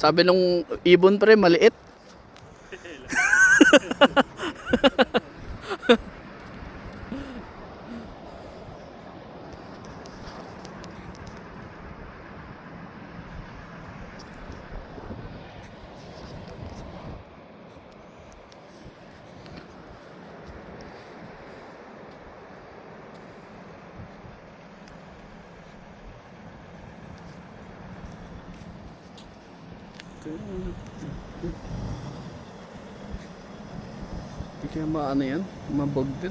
Sabi nung ibon pre, maliit. Hindi kaya maano yan? Mabog din.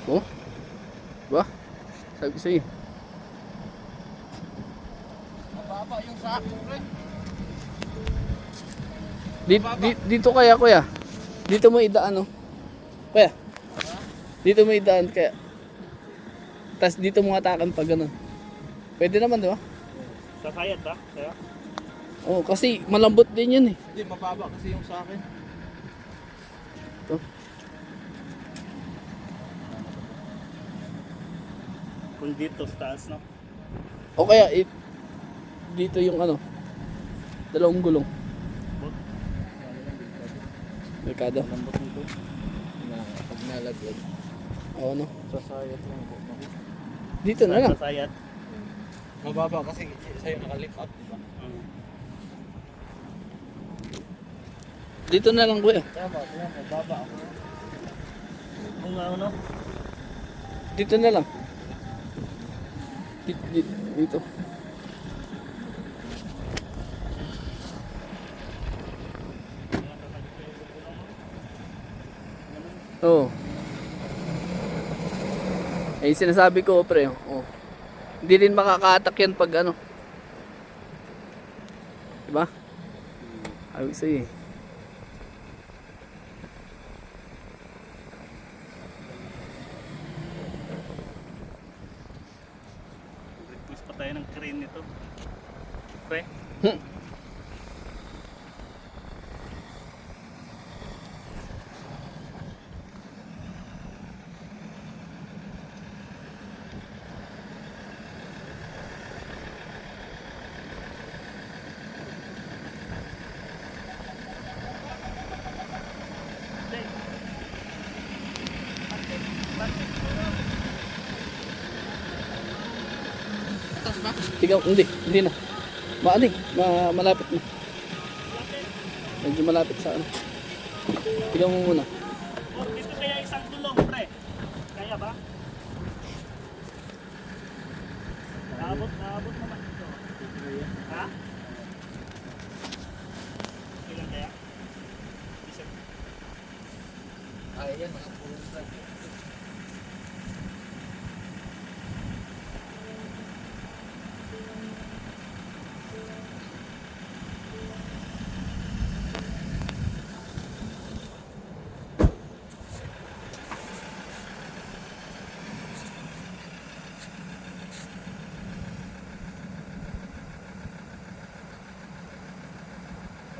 Oh? Ba? Sabi sa'yo. Mababa yung sako, pre. Dito kaya kuya. Dito mo idaan oh. Kuya. Dito mo idaan kaya. Tapos dito mo hatakan pag ganun. Pwede naman, di ba? Sasayad ba? Kaya? Oo, kasi malambot din yun eh. Hindi, mababa kasi yung sa akin. Ito. Kung dito sa taas, no? O kaya dito yung ano. Dalawang gulong. Merkado. Lambot nito. Na pag nalaglag. Oo no. Sasayad lang po. Dito na lang. Sasayad? Mababa kasi sa'yo nakalift up, diba? Dito na lang kuya. Tama, mababa ako. Kung ano? Dito na lang. Dito. Oo. Eh sinasabi ko pre, oh. Hindi rin makaka-attack yan pag ano. Diba? Ayos sa'yo eh. Request pa tayo ng crane nito. Pre? Tigaw, hindi na. Maano eh, malapit na. Medyo malapit sa ano. Tigaw mo muna. Oh, dito kaya isang gulong, pre. Kaya ba? Naabot naman ito. Ha? Ilan kaya? Isa. Ay, yan, mga pulong sa.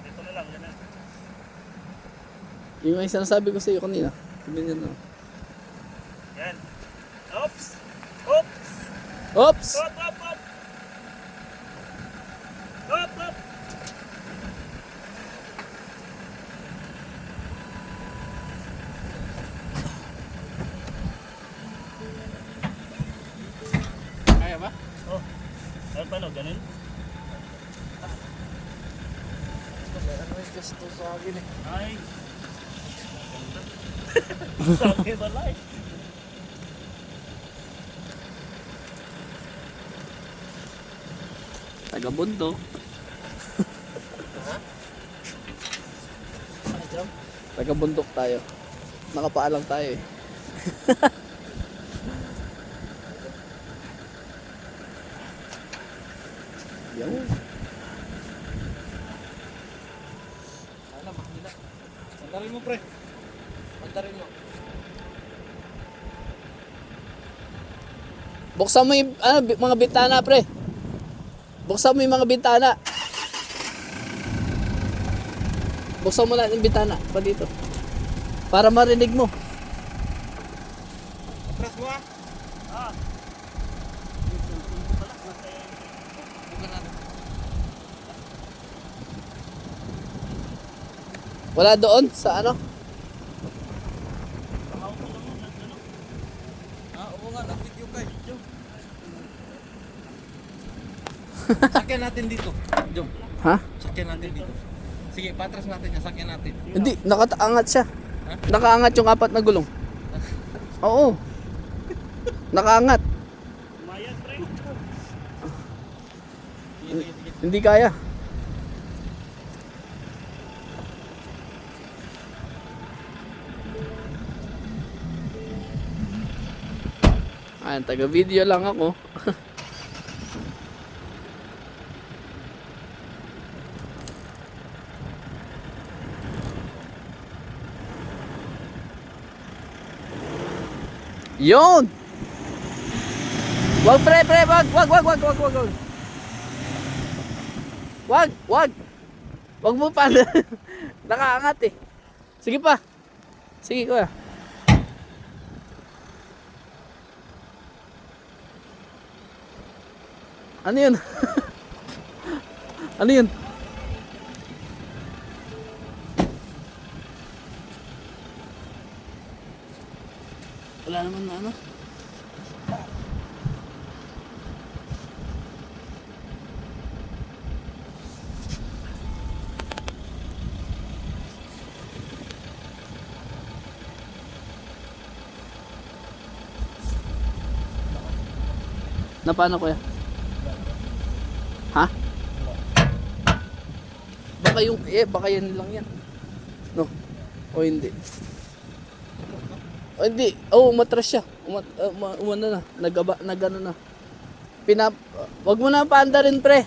Dito na lang, yan na. Yung may sinasabi ko sa iyo kanina. Tignan nyo na. Yan. Oops! Oops! Oops! Hop, hop, hop! Hop, hop! Kaya ba? Oh. Ay, paano? Ganun? Ano yung gusto sa akin eh? Ay. Sabi wala eh. Taga-Bundo. Taga-bundok tayo. Nakapaalang tayo eh. Yan. Sana makina. Sandarin mo, pre. Sandarin mo. Buksan mo yung mga bintana, pre. Buksan mo yung mga bintana. Buksan mo lang yung bintana pa dito. Para marinig mo. Atras mo ah. Ah. Wala doon sa ano? Oo nga, nag-video ka. Sakyan natin dito. Jom, Ha? sakyan natin dito. Sige, patras natin yan, sakyan natin. Hindi, nakaangat siya. Ha? Nakaangat yung 4 na gulong. Oo. Nakaangat. Mayat, pre. Sige, sige, sige. Hindi kaya. Ayan, taga-video lang ako. Yun! Wag pre, wag. Wag. Wag mo pa. Nakaangat eh. Sige pa. Sige kuya. Ano yun? Ano yun? Wala naman na ano. Na paano kuya? Ha? Baka yan lang yan. No? O hindi? O hindi. Oh, umatras siya. Umano na. Nagano na. Wag mo na paandarin pre.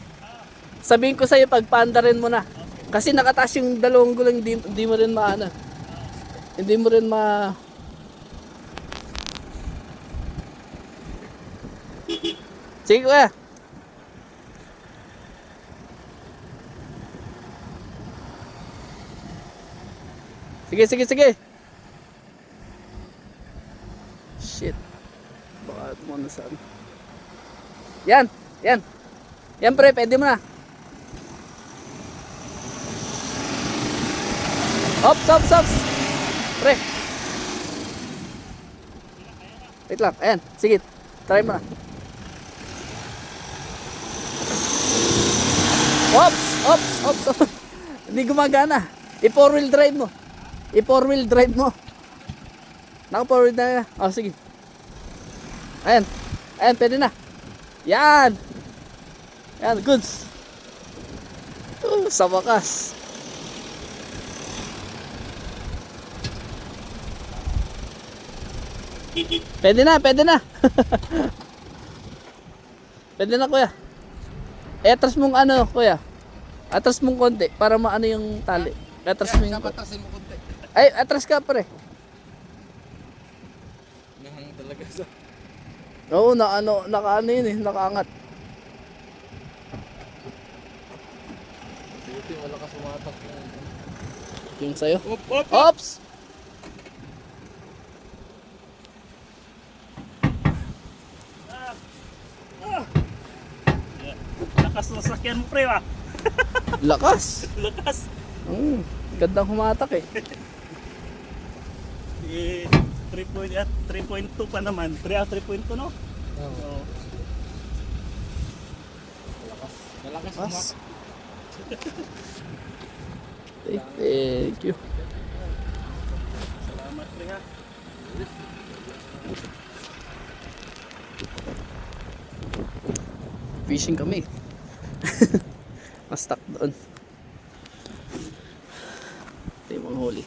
Sabihin ko sa'yo pag paandarin mo na. Kasi nakataas yung 2 gulong, hindi mo rin maana. Hindi mo rin ma... Sige kuya. Sige. Shit. Baka mo na saan. Yan. Yan pre, pwede mo na. Ops. Pre. Wait lang, ayan. Sige, try mo na. Ops. Hindi gumagana. I-4 wheel drive mo. Naka 4 wheel drive na. Oh, sige. Ayan, pwede na. Yan, goods. Sa wakas. Pwede na. Pwede na kuya. Atras mong ano kuya. Atras mong konti para maano yung tali. Atras mo yung... Atrasin mo konti. Ay, atras ka pre. Nahang talaga sa... Oo, nakaano yun eh, nakaangat. Buti wala ka sumatak yung... Yung sa'yo. Op! Ops! Lakas na sakyan mo, pre, ah. Lakas. Lakas. Gandang humatak eh. Eh, 3.2 pa naman. 3.2 no? Oo. Malakas Lakas. sumatak. Thank you. Salamat, pre, ha. Fishing kami. Mas stuck doon. Ito yung mga huli.